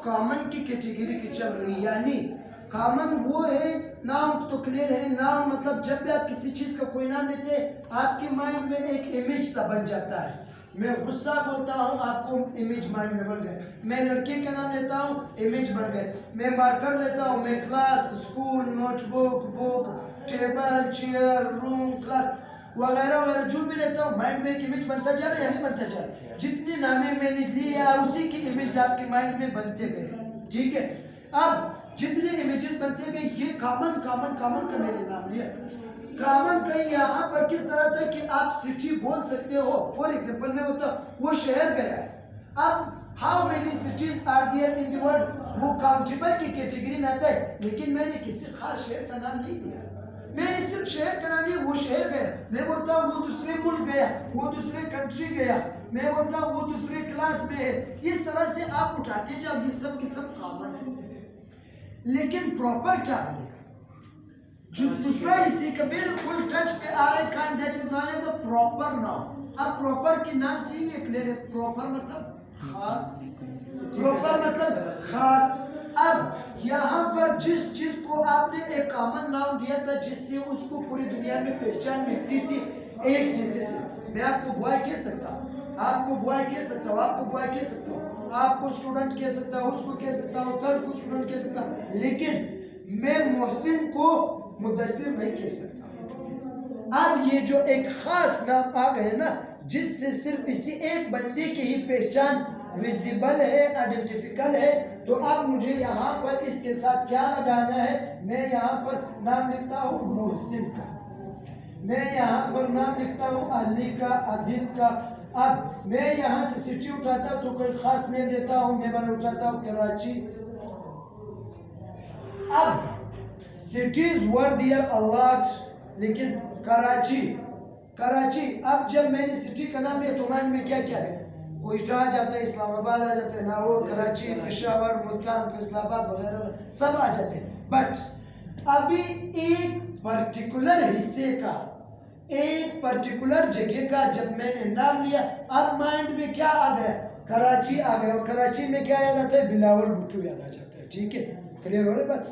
Common की category की चल रही है, यानी कॉमन वो है, नाम तो क्लियर है, नाम मतलब जब भी आप किसी चीज का कोई नाम लेते हैं आपके माइंड में एक इमेज सा बन जाता है। मैं गुस्सा बोलता हूँ आपको इमेज माइंड में बन गए, मैं लड़के का नाम लेता हूँ इमेज बन गए, मैं मार्कर लेता हूँ, मैं class, school, notebook, book, table, chair, room, class वगैरह वगैरह जो भी लेता हूँ माइंड में एक इमेज बनता जा रहा है या नहीं बनता जा रहा है। जितनी नामें मैंने ली है उसी की इमेज आपके माइंड में बनते गए, ठीक है। अब जितने इमेजेस बनते गए ये कॉमन कॉमन कॉमन का मैंने नाम लिया। कॉमन का यहाँ पर किस तरह था कि आप सिटी बोल सकते हो, फॉर एग्जाम्पल मैं बोलता वो शहर गया है, अब how many cities are there in the world, वो काउंटेबल की कैटेगरी में आता है, लेकिन मैंने किसी खास शहर का नाम नहीं लिया, मैंने सिर्फ शहर का नाम लिया, वो शहर गया, मैं बोलता हूँ वो दूसरे मुल्क गया, वो दूसरे कंट्री गया, मैं बोलता हूँ वो दूसरे क्लास में है। इस तरह से आप उठाते जाओ, ये सब की सब कॉमन है। लेकिन प्रॉपर क्या बनेगा, जो दूसरा इसी का बिल्कुल टच पे आ रहा है, kind that is known as a proper noun. अब प्रॉपर के नाम से ही क्लियर है, प्रॉपर मतलब खास, प्रॉपर मतलब खास। अब यहाँ पर जिस चीज को आपने एक कॉमन नाउन दिया था जिससे उसको पूरी दुनिया में पहचान मिलती थी एक जैसे से, मैं आपको बॉय कह सकता हूँ, आपको बॉय कह सकता हूँ, आपको बॉय कह सकता हूँ, आपको स्टूडेंट कह सकता हूँ, उसको कह सकता हूँ, थर्ड को स्टूडेंट कह सकता हूँ, लेकिन मैं मोहसिन को मुदस्सिर नहीं कह सकता। अब ये जो एक खास नाम आ गए ना जिससे सिर्फ इसी एक बंदे की ही पहचान विजिबल है, आइडेंटिफिकल है, तो अब मुझे यहाँ पर इसके साथ क्या लगाना है, मैं यहाँ पर नाम लिखता हूँ मोहसिन का, मैं यहाँ पर नाम लिखता हूँ अली का, आदिल का। अब मैं यहाँ से सिटी उठाता हूँ तो कोई खास नेम देता हूँ, मैं बना उठाता हूँ कराची। अब cities were there a lot, लेकिन कराची, कराची, अब जब मैंने सिटी का नाम लिया तो माइंड में क्या क्या गया, कोयटा आ जाता है, इस्लामाबाद आ जाता है, लाहौर, कराची, पेशावर, मुल्तान, फैसलाबाद वगैरह सब आ जाते हैं। बट अभी एक पर्टिकुलर हिस्से का, एक पर्टिकुलर जगह का जब मैंने नाम लिया, अब माइंड में क्या आ गया, कराची आ गया, और कराची में क्या याद आता है, बिलावल भुट्टो याद आ जाता है, ठीक है, क्लियर हो रही बात।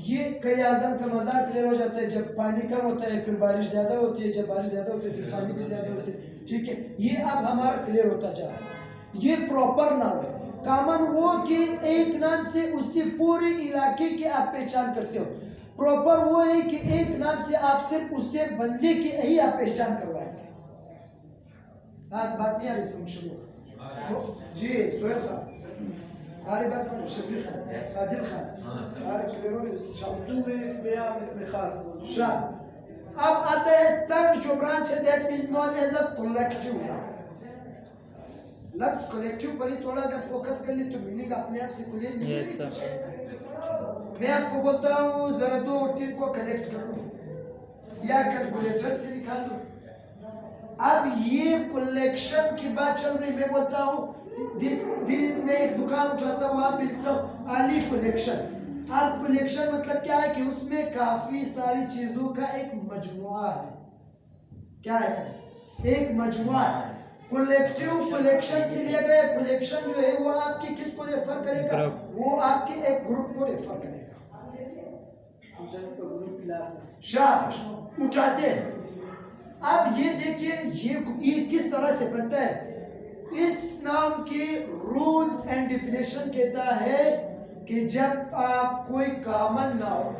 ये कई आजम का मज़ाक क्लियर हो जाता है, जब पानी कम होता है फिर बारिश ज्यादा होती है, जब बारिश ज्यादा होती है फिर पानी भी ज्यादा होती है, ठीक है, ये अब हमारा क्लियर होता जा रहा है। ये प्रॉपर नाम है। कॉमन वो कि एक नाम से उसी पूरे इलाके की आप पहचान करते हो, प्रॉपर वो है कि एक नाम से आप सिर्फ उससे बंदे की ही आप पहचान करवाएंगे। बात नहीं आ रही समझ जी, सोहेल खान हमारी बात समझ, शफीक खान, आदिल खान, अब आता है थर्ड जो ब्रांच है, that is known as a collective noun. लफ्ज कलेक्टिव पर ही थोड़ा अगर फोकस कर ले तो मीनिंग अपने आप से क्लियर नहीं है। मैं आपको बोलता हूँ जरा 2 और 3 को कलेक्ट करो या कैलकुलेटर से निकालो, अब ये कलेक्शन की बात चल रही, मैं बोलता हूँ मैं एक दुकान उठाता हूँ, वहां पे लिखता हूँ अली कलेक्शन। अब कलेक्शन मतलब क्या है कि उसमें काफी सारी चीजों का एक मजमुआ है, क्या है कैसे, एक मजमुआ है। कलेक्टिव कलेक्शन से लिया गया कलेक्शन जो है वो आपके किसको रेफर करेगा, वो आपके एक ग्रुप को रेफर करेगा। शाबाश, उठाते हैं। अब ये देखिए ये किस तरह से बनता है, इस नाम के रूल्स एंड डेफिनेशन कहता है कि जब आप कोई कॉमन नाउन,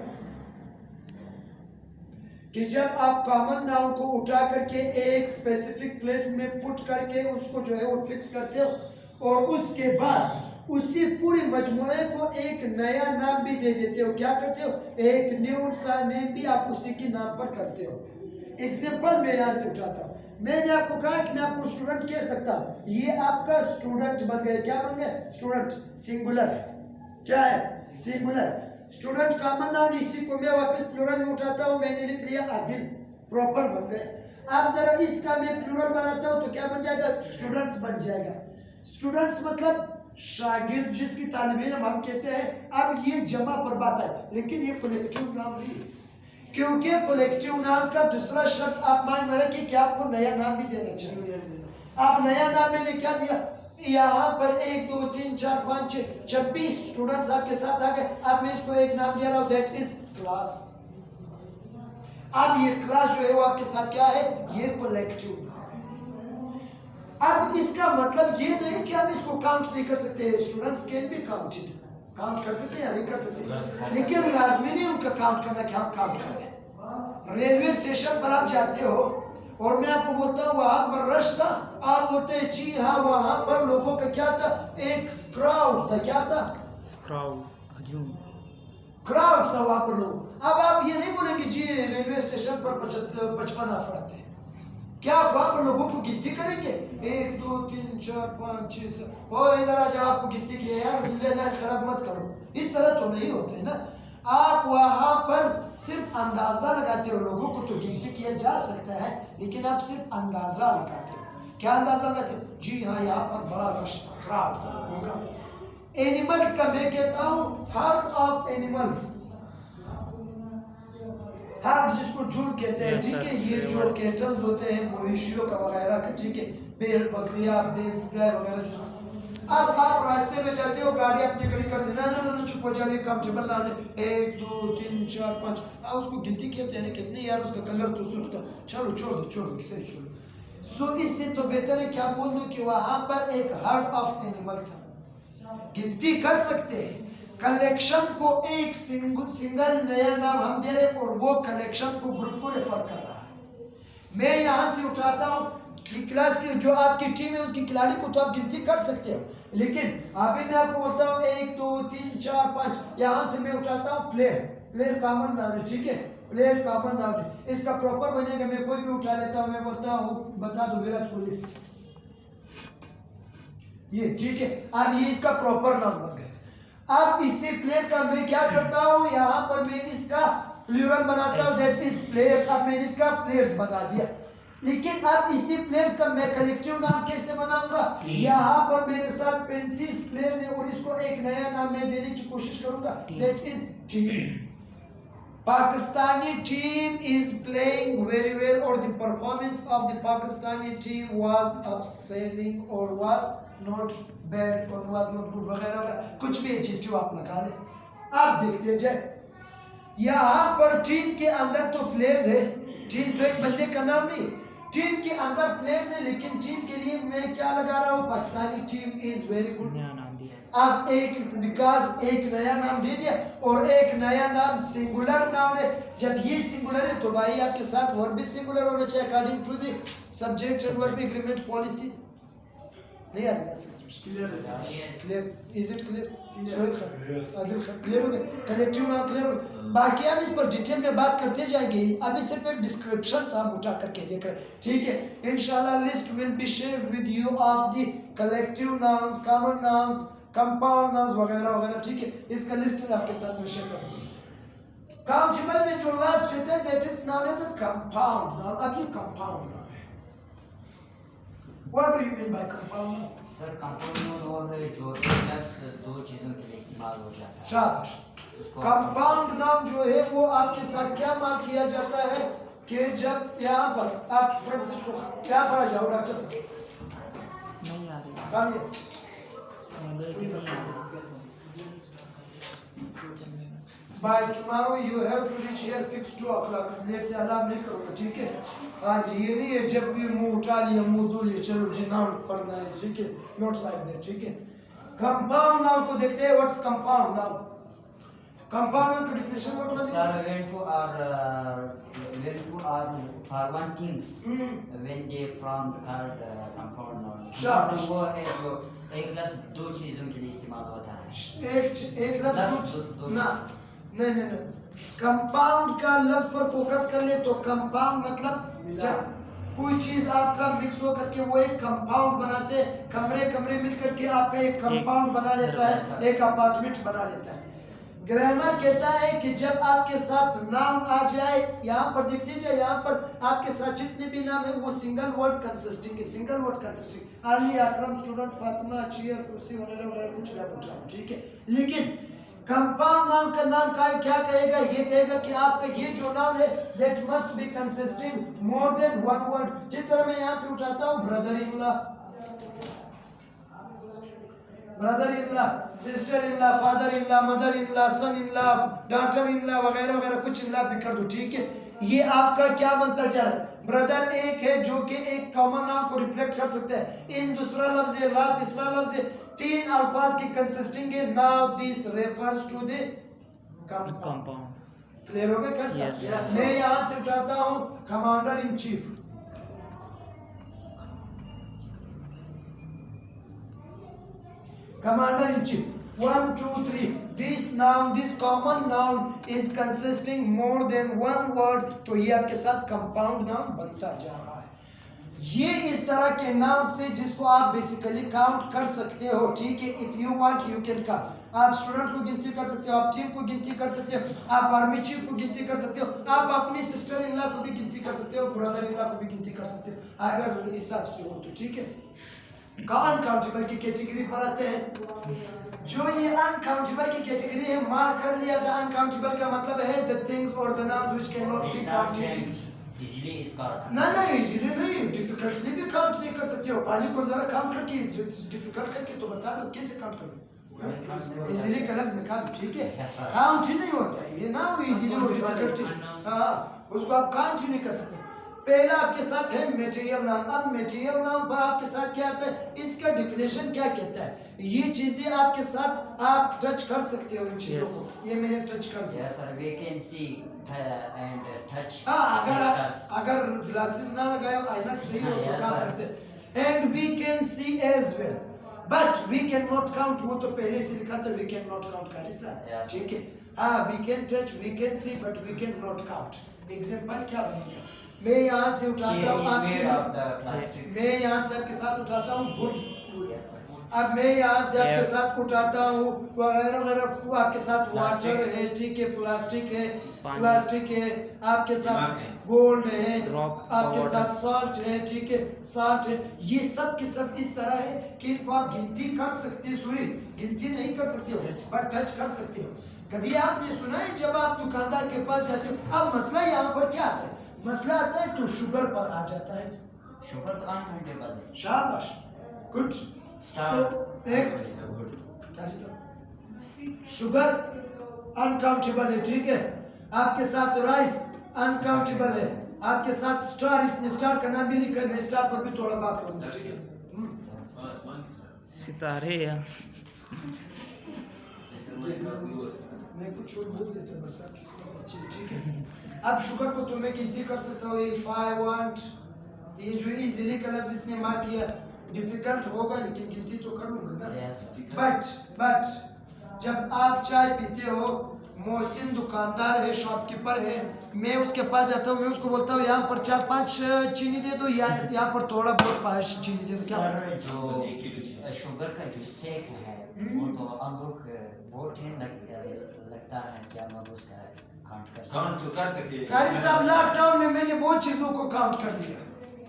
कि जब आप कॉमन नाउन को उठा करके एक स्पेसिफिक प्लेस में पुट करके उसको जो है वो फिक्स करते हो और उसके बाद उसी पूरी मजमुए को एक नया नाम भी दे देते हो, क्या करते हो, एक न्यू सा नेम भी आप उसी के नाम पर करते हो। एग्जाम्पल मैं यहाँ से उठाता हूँ, मैंने आपको कहा कि मैं आपको स्टूडेंट कह सकता हूँ, ये आपका स्टूडेंट बन गया, क्या बन गया, स्टूडेंट, सिंगुलर है, क्या है, सिंगुलर, स्टूडेंट कॉमन नाउन, इसी को मैं वापस प्लूरल में उठाता हूँ, मैंने लिख लिया आदिल, प्रॉपर बन गए। अब जरा इसका मैं प्लूरल बनाता हूँ तो क्या बन जाएगा, स्टूडेंट्स बन जाएगा। स्टूडेंट्स मतलब शागिर्द जिसकी तालिब इल्म हम कहते हैं। अब ये जमा पर बात है, लेकिन ये कलेक्टिव नाम नहीं है, क्योंकि कलेक्टिव नाम का दूसरा शर्त आप मान में रखिए कि आपको नया नाम भी देना चाहिए। आप नया नाम मैंने क्या दिया, यहाँ पर 1 2 3 4 5 6 26 स्टूडेंट्स आपके साथ आ गए। अब मैं इसको एक नाम दे रहा हूँ, दैट इज क्लास। अब ये क्लास जो है वो आपके साथ क्या है, ये कलेक्टिव। अब इसका मतलब ये नहीं कि हम इसको काउंट नहीं कर सकते, students can be counted, count कर सकते हैं या नहीं कर सकते, लेकिन लाजमी नहीं उनका काउंट करना कि हम काउंट करें। रेलवे स्टेशन पर आप जाते हो और मैं आपको बोलता हूँ वहां पर रश था, आप बोलते हैं जी हाँ वहां पर लोगों का क्या था, एक क्राउड था, क्या था, क्राउड था वहां पर लोग। अब आप ये नहीं बोलेंगे जी रेलवे स्टेशन पर 55 अफराद थे, क्या आप वहां पर लोगों को गिनती करेंगे 1 2 3 4 5 6 7, ओ इधर आ जाओ आपको गिनती की है यार, लेना खराब मत करो, इस तरह तो नहीं होते ना। आप वहां पर सिर्फ अंदाजा लगाते हो, लोगों को तो गिनती किया जा सकता है लेकिन आप सिर्फ अंदाजा लगाते हो। क्या अंदाजा लगाते हो, जी हाँ यहाँ पर बड़ा रश क्राउड था लोगों का। एनिमल्स का मैं कहता हूँ हार्ट ऑफ एनिमल्स, हार्ट जिसको जुड़ कहते हैं, ठीक है, ये जो कैटल्स होते हैं मवेशियों का वगैरह का, ठीक है, बैल बकरियां बेल्स गाय वगैरह जो। अब आप रास्ते में जाते हो, गाड़ी अपनी खड़ी कर देना, ना चुप हो जाओ, कंफर्टेबल ना 1 2 3 4 5, उसको गिनती कहते हैं कितने यार, उसका कलर तो सुर्ख था, चलो छोड़ दो किसे छोड़ो। सो इससे तो बेहतर है क्या बोल दो कि वहां पर एक हार्ट ऑफ एनिमल था, गिनती कर सकते हैं। कलेक्शन को एक सिंगल नया नाम हम दे रहे और वो कलेक्शन को ग्रुप को रेफर कर रहा है। मैं यहां से उठाता हूं कि क्लास की जो आपकी टीम है उसकी खिलाड़ी को तो आप गिनती कर सकते हो, लेकिन अभी मैं आपको बोलता हूँ 1 2 3 4 5, यहां से मैं उठाता हूँ प्लेयर कॉमन नाम है, ठीक है, प्लेयर कॉमन नाम है, इसका प्रॉपर बनेगा, मैं कोई भी उठा लेता हूँ, मैं बोलता हूँ बता दो विराट कोहली, ये ठीक है। अब ये इसका प्रॉपर नाम बन गया। अब इससे प्लेयर का मैं क्या करता हूं, यहां पर मैं इसका प्लूरल बनाता हूं, दैट इज प्लेयर्स। अब मैंने इसका प्लेयर्स बना दिया, लेकिन अब इसी प्लेयर्स का मैं कलेक्टिव नाम कैसे बनाऊंगा, यहां पर मेरे साथ 35 प्लेयर्स है और इसको एक नया नाम मैं देने की कोशिश करूंगा, that is team. Pakistani team is playing very well, or the performance of the Pakistani team was upsetting or was not bad or was not good वगैरह वगैरह, कुछ भी एडजेक्टिव आप लगा लें। आप देखते जाए यहाँ पर टीम के अंदर तो प्लेयर्स है, टीम तो एक बंदे का नाम नहीं, टीम के अंदर प्लेयर्स है, लेकिन टीम के लिए मैं क्या लगा रहा हूँ, Pakistani team is very good. अब एक विकास एक नया नाम दे दिया और एक नया नाम सिंगुलर नाम है। जब ये सिंगुलर है तो भाई आपके साथ वर्ब भी सिंगुलर होना चाहिए according to the subject and verb agreement policy. नहीं आ clear, is it clear, clear हो गया, कलेक्टिव नाम क्लियर हो गया। बाकी हम इस पर डिटेल में बात करते जाएंगे, अभी सिर्फ एक डिस्क्रिप्शन हम उठा करके देख रहे हैं, ठीक है। इंशाल्लाह list will be shared with you of the collective nouns, common nouns, compound nouns वगैरह वगैरह, ठीक है, इसका लिस्ट आपके साथ में शेयर करूंगा। काउंटेबल में जो लास्ट रहता है that is known as a compound noun. अब ये कंपाउंड नाउन है, what do you mean by compound? Sir compound noun वो है जो लफ्ज दो चीजों के लिए इस्तेमाल हो जाता है। शाबाश। कंपाउंड नाउन जो है वो आपके साथ क्या मार्क किया जाता है कि जब यहाँ पर आप फ्रंट से को क्या पर जाओ डॉक्टर साहब नहीं आ रही, काम ये By tomorrow you have to reach here fixed 2 o'clock. Late से अलार्म नहीं करोगे, ठीक है। हाँ जी, ये नहीं है जब भी मुंह उठा लिया मुंह धो लिया चलो जी नाउन पढ़ना है, ठीक है, नॉट लाइक दैट, ठीक है। कंपाउंड नाउन को देखते हैं, what's compound noun? Compound noun की definition what was? Sir, when two are for one things, when they from called compound noun. शाबाश। वो है जो एक लफ्ज दो चीजों के लिए इस्तेमाल होता है। एक लफ्ज ना नहीं, कंपाउंड का लफ्ज पर फोकस कर ले तो कंपाउंड मतलब जब कोई चीज आपका मिक्स हो करके वो एक कंपाउंड बनाते हैं, कमरे मिल करके आपका एक कंपाउंड बना लेता है, एक अपार्टमेंट बना लेता है। ग्रामर कहता है कि जब आपके साथ नाम आ जाए, यहाँ पर देखते जाए, यहाँ पर आपके साथ जितने भी नाम है वो सिंगल वर्ड कंसिस्टिंग है, सिंगल वर्ड कंसिस्टिंग, अली, अकरम, स्टूडेंट, फातिमा, चेयर, कुर्सी वगैरह वगैरह कुछ भी आप उठा, ठीक है। लेकिन कंपाउंड नाम का नाम क्या कहेगा, ये कहेगा कि आपका ये जो नाम है that must be consisting more than one word. जिस तरह मैं यहाँ पे उठाता हूँ brother in law, brother in law, sister in law, father in law, mother in law, son in law, daughter in law वगैरह वगैरह कुछ इन लॉ भी कर दो, ठीक है। ये आपका क्या बनता जा रहा है? ब्रदर एक है जो कि एक कॉमन नाउन को रिफ्लेक्ट कर सकता है। इन दूसरा लफ्ज है, ला तीसरा लफ्ज है, तीन अल्फाज की कंसिस्टिंग है। Now this refers to the compound. Clear हो गया? कर Yes, सकते yes. मैं यहाँ से उठाता हूँ commander in chief, commander in chief, 1 2 3, this noun, this common noun is consisting more than one word, तो ये आपके साथ compound noun बनता जा रहा है। ये इस तरह के नाउन थे जिसको आप बेसिकली काउंट कर सकते हो, ठीक है। If you want you can count. आप स्टूडेंट को गिनती कर सकते हो, आप टीम को गिनती कर सकते हो, आप आर्मी चीफ को गिनती कर सकते हो, आप अपनी सिस्टर इन लॉ को भी गिनती कर सकते हो, ब्रदर इन लॉ को भी गिनती कर सकते हो अगर इस हिसाब से हो तो, ठीक है। अनकाउंटेबल की कैटेगरी पर आते हैं। जो ये अनकाउंटेबल की कैटेगरी है, मार्क कर लिया था। अनकाउंटेबल का मतलब है द थिंग्स और the nouns which can not be counted. Easily इसका अर्थ ना ना इजीली नहीं, डिफिकल्टली भी काउंट नहीं कर सकते हो। पानी को जरा काउंट करके डिफिकल्ट करके तो बता दो कैसे काउंट करोगे। इजीली का लफ्ज निकालो, ठीक है। Yes, sir. काउंट ही नहीं होता है ये ना, वो इजीली और डिफिकल्ट, हाँ उसको आप काउंट ही नहीं कर सकते। पहला आपके साथ है मटेरियल नाउन। अब मटेरियल नाउन पर आपके साथ क्या आता है, इसका डिफिनेशन क्या कहता है? ये चीजें आपके साथ आप टच कर सकते हो इन चीजों Yes. को। ये मैंने टच कर दिया। Yes, sir. We can see and touch. हाँ, अगर ग्लासेस ना लगाए ऐनक सही हो तो Yes, काम sir. करते हैं। And we can see as well but we can not count, वो तो पहले से लिखा था वी कैन नॉट काउंट का सर, Yes. ठीक है। हाँ, we can touch, we can see but we can not count. Example क्या बनेगा? मैं यहाँ से उठाता Chair हूँ is made of the आपके, plastic. मैं यहाँ से आपके साथ उठाता हूँ वुड। Yes, sir. अब मैं यहाँ से आपके Yeah. साथ उठाता हूँ वगैरह वगैरह, आपके साथ Plastic. वाटर है, ठीक है, प्लास्टिक है, पानी। प्लास्टिक है, आपके साथ दिमाग है। गोल्ड है, Drop आपके water. साथ सॉल्ट है, ठीक है, सॉल्ट है। ये सब के सब इस तरह है कि इनको आप गिनती कर सकते हो, सॉरी गिनती नहीं कर सकते हो पर टच कर सकते हो। कभी आपने सुना है जब आप दुकानदार के पास जाते हो? अब मसला यहाँ पर क्या आता है? मसला आता है तो शुगर पर आ जाता है। Sugar तो uncountable है. शाबाश, गुड। Stars. शुगर अनकाउंटेबल है, ठीक है। आपके साथ राइस अनकाउंटेबल है, आपके साथ स्टार, इसने स्टार का नाम भी लिखा है, मैं स्टार पर भी थोड़ा बात करूंगा, ठीक है। सितारे या मैं कुछ और बोल देता बस आप किसी को अच्छी, ठीक है। अब शुगर को तो मैं गिनती कर सकता हूँ, इफ आई वांट, ये जो इजीली का लफ्ज इसने मार्क किया, डिफिकल्ट होगा लेकिन गिनती तो कर लूंगा ना। Yes, sir. बट जब आप चाय पीते हो, मोहसिन दुकानदार है, शॉपकीपर है, मैं उसके पास जाता हूँ, मैं उसको बोलता हूँ यहाँ पर 4-5 चीनी दे दो, या यहाँ पर थोड़ा बहुत 5 चीनी दे दो, क्या सर जो शुगर का जो सेक है वो तो हम लोग बहुत ही लगता है कि हम लोग उसका काउंट कर काउंट तो कर सकते हैं। कारी साहब लॉकडाउन में मैंने बहुत चीजों को काउंट कर लिया।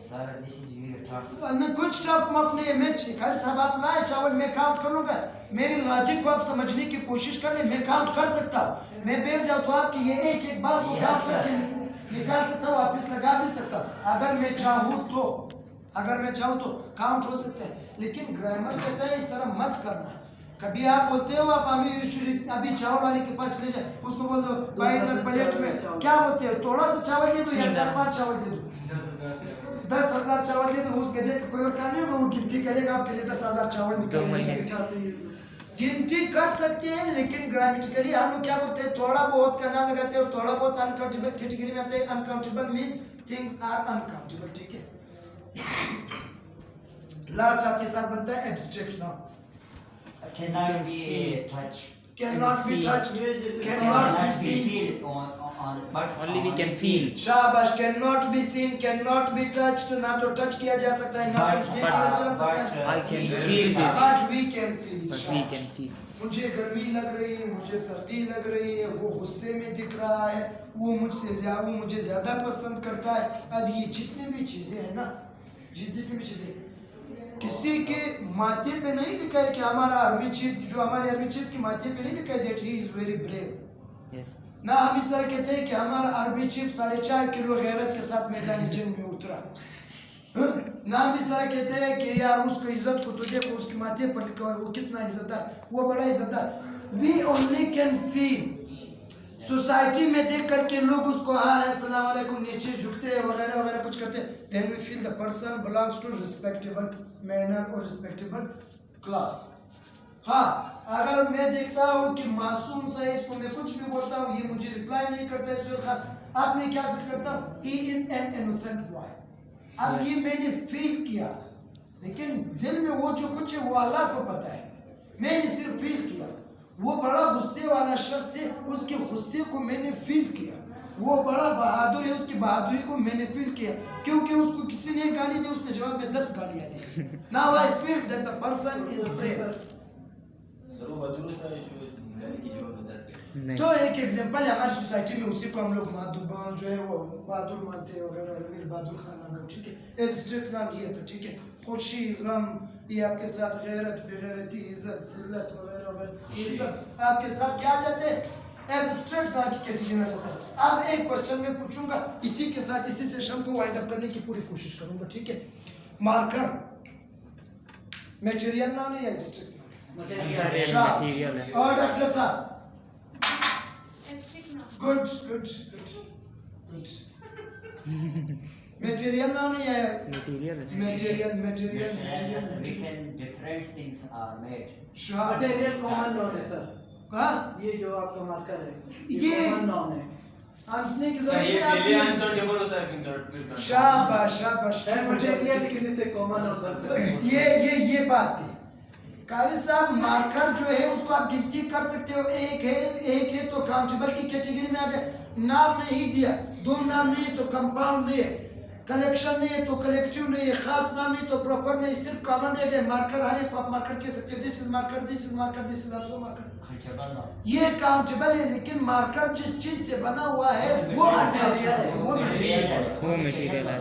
Sir this is very tough. मैं कुछ टफ मफ नहीं है, मैं कारी साहब आप लाए चावल मैं काउंट कर लूंगा, मेरी लॉजिक को आप समझने की कोशिश कर ले, मैं काउंट कर सकता हूँ। मैं बैठ जाऊँ तो आपकी ये एक एक बात को Yes, काउंट sir. करके निकाल सकता हूँ, वापस लगा भी सकता हूँ अगर मैं चाहूँ तो। अगर मैं चाहूँ तो काउंट हो सकता है, लेकिन ग्रामर कहता है इस तरह मत करना। कभी आप बोलते हो, आप अभी चावल वाले के पास चले जाए, उसको बोल दो भाई इधर प्लेट में क्या बोलते हो, थोड़ा सा चावल दे दो या 4-5 चावल दे दो, 10,000 चावल दे दो, उस गधे का कोई और काम नहीं होगा, वो गिनती करेगा आपके लिए 10,000 चावल निकालेंगे। गिनती कर सकते हैं लेकिन ग्रामेटिकली हम लोग क्या बोलते हैं, थोड़ा बहुत का नाम लगाते हैं, और थोड़ा बहुत अनकाउंटेबल कैटेगरी में आते हैं। Uncountable means things are uncountable, ठीक है। लास्ट आपके साथ बनता है abstract noun. Cannot can be see. touched. Cannot be see. touched, cannot be seen, but only we can feel. शाबाश। cannot be seen, cannot be touched, ना तो touch किया जा सकता है ना कुछ किया जा सकता है, I can feel this. but we can feel, But we शाबाश। can feel. मुझे गर्मी लग रही है, मुझे सर्दी लग रही है, वो गुस्से में दिख रहा है, वो मुझे ज्यादा पसंद करता है। अब ये जितनी भी चीजें हैं ना, जितनी भी चीजें किसी के माथे पे नहीं लिखा है कि हमारा आर्मी चीफ, जो हमारे आर्मी चीफ की माथे पे नहीं लिखा है that he is very brave. Yes. ना हम इस तरह कहते हैं कि हमारा आर्मी चीफ 4.5 किलो गैरत के साथ मैदानी जंग में उतरा। नाम इस तरह कहते हैं कि यार उसको इज्जत को तो देखो उसके माथे पर लिखा हुआ है, वो कितना इज्जतदार, वो बड़ा इज्जतदार। We only can feel. Society में देख करके लोग उसको हाँ अस्सलाम वालेकुम नीचे झुकते हैं वगैरह वगैरह कुछ करते हैं, then we feel the person belongs to respectable manner और रिस्पेक्टेबल क्लास। हाँ, अगर मैं देखता हूँ कि मासूम सा इसको मैं कुछ भी बोलता हूँ ये मुझे रिप्लाई नहीं करता है सुहेल खान, अब मैं क्या फील करता हूँ, he is an innocent boy. अब ये मैंने फील किया, लेकिन दिल में वो जो कुछ है वो अल्लाह को पता है, मैंने सिर्फ फील किया। वो बड़ा गुस्से वाला शख्स है, उसके गुस्से को मैंने फील किया। वो बड़ा बहादुर है, उसकी बहादुरी को मैंने फील किया, क्योंकि उसको किसी ने गाली दी, उसने जवाब में 10 गालियां दी। Now I feel that the person is brave. तो एक एग्जांपल है हमारी सोसाइटी में, उसी को हम लोग बहादुर जो है वो बहादुर मानते हैं वगैरह, मीर बहादुर खान नाम, ठीक है, एक स्ट्रिक्ट नाम लिया था, ठीक है, खुशी गम ये आपके साथ, गैरत बेगैरती इज्जत जिल्लत वगैरह वगैरह ये सब आपके साथ क्या जाते हैं, एब्स्ट्रैक्ट नाम की कैटेगरी में जाता है। अब एक क्वेश्चन मैं पूछूंगा, इसी के साथ इसी सेशन को वाइंड अप करने की पूरी कोशिश करूंगा, ठीक है। मार्कर मटेरियल नाम है या एब्स्ट्रैक्ट नाम? मटेरियल है। और डॉक्टर साहब गुड गुड गुड मटेरियल नाम है या मटेरियल है। Material We material can different things are made. Material common noun है सर। हाँ ये जो आपका मार्कर है ये कॉमन नॉन है। आंसने की सर ये जरूरत पहले नहीं आंसर है। टेबल होता है फिंगर शाबाश शाबाश मटेरियल कितने से कॉमन और सर ये बात थी कारी साहब। मार्कर जो है उसको आप गिनती कर सकते हो, एक है तो काउंटेबल की कैटेगरी में आ गए। नाम नहीं दिया, दो नाम नहीं है तो कंपाउंड नहीं है, कलेक्शन नहीं है तो कलेक्टिव नहीं है, खास नाम नहीं तो प्रॉपर नहीं, सिर्फ कॉमन रह गए। मार्कर हर एक को आप मार्कर कह सकते हो, this is marker, this is marker, this is also marker. ये काउंटेबल है, लेकिन मार्कर जिस चीज से बना हुआ है वो अनकाउंटेबल है, वो मटेरियल है। वो मटेरियल है।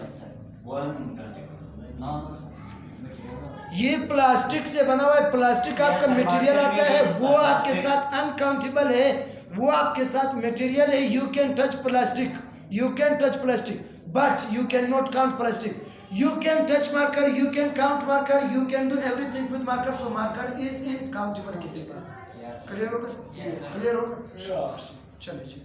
ये प्लास्टिक से बना हुआ है, प्लास्टिक आपका मटेरियल आता है, वो आपके साथ अनकाउंटेबल है, वो आपके साथ मटेरियल है। You can touch plastic, you can touch plastic, but you can not count plastic. You can touch marker, you can count marker, you can do everything with marker. So marker is in countable category. Yes. Clear होगा? Yes, sir. Clear होगा? चलिए जी,